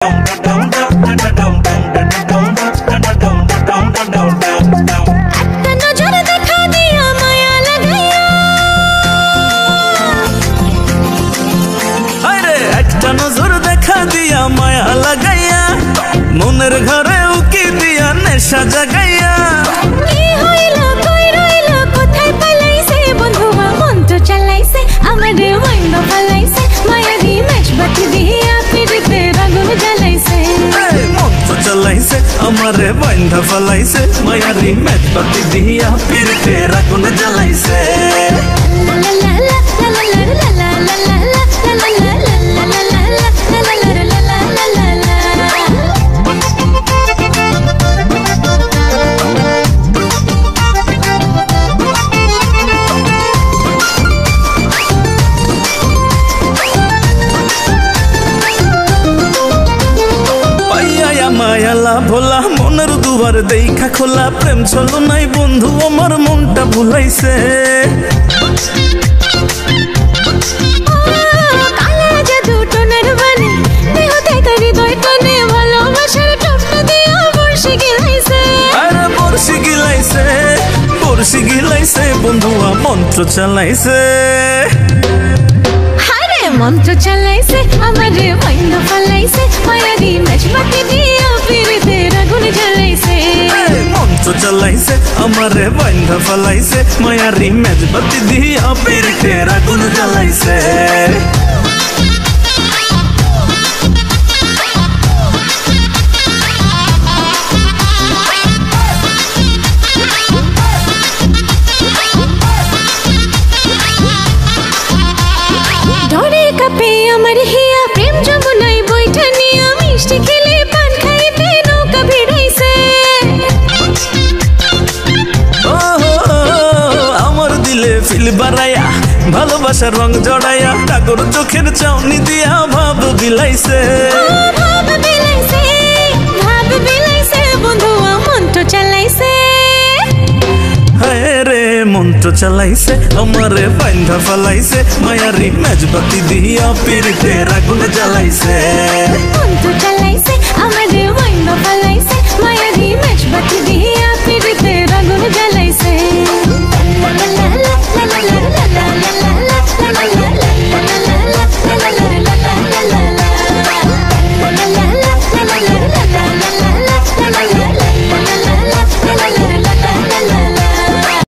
একটা নজর দেখা দিয়া মায়া লাগাইয়া আরে একটা নজর দেখা দিয়া মায়া লাগাইয়া মনের ঘরে উকি দিয়া নেশা জাগাইয়া কি হইল কই রইল কোথায় পালাইছে বন্ধুয়া মন্ত্র চালাইছে আমারে ওয়াইন্ড পালাইছে মায়া দি ম্যাচ বাতি দিয়া পিড়িতে আগুন জ্বালাইছে মন্ত্র চালাইছে আমারে বাইন্ধা ফলাইছে মায়ারি ম্যাচ বাতি দিয়া পিড়িতে আগুন জ্বালাইছে লা লা লা লা লা লা লা লা লা লা মায়ালা ভোলা মনের দুবার দেখা খোলা প্রেম চলো নাই বন্ধু আমার মনটা ভুলাইছে কালা জাদু টোনার বানি দেহতে তার হৃদয় টানে ভালোবাসার টপটা দিয়া বর্ষি গিলাইছে আরে বর্ষি গিলাইছে বন্ধুয়া মন্ত্র চালাইছে হারে মন্ত্র চালাইছে আমারে বাইন্ধ ফলাইছে মায়ারি ম্যাচ বাতি দিয়া পিড়িতে আগুন জ্বালাইছে মন্ত্র চালাইছে আমারে বাইন্ধা ফলাইছে মায়ারি ম্যাচ বাতি দিয়া পিড়িতে আগুন জ্বালাইছে ডরে কাঁপে আমার হিয়া প্রেম যমুনায় বইটা নিয়া মিষ্টি খেলে পান খাইতে নৌকা ভিড়াইছে আমার দিলে ফিল বাড়াইয়া ভালোবাসার রং জড়াইয়া টাগর চোখের চাউনি দিয়া ভাব বিলাইছে ভাব বিলাইছে বন্ধুয়া মন্ত্র চালাইছে হায় রে মন্ত্র চালাইছে আমারে বাইন্ধা ফলাইছে মায়ারি ম্যাচ বাতি দিয়া পিড়িতে আগুন জ্বালাইছে মন্ত্র চালাইছে আমারে ওয়াইন্ড ফলাইছে মায়ারি ম্যাচ বাতি দিয়া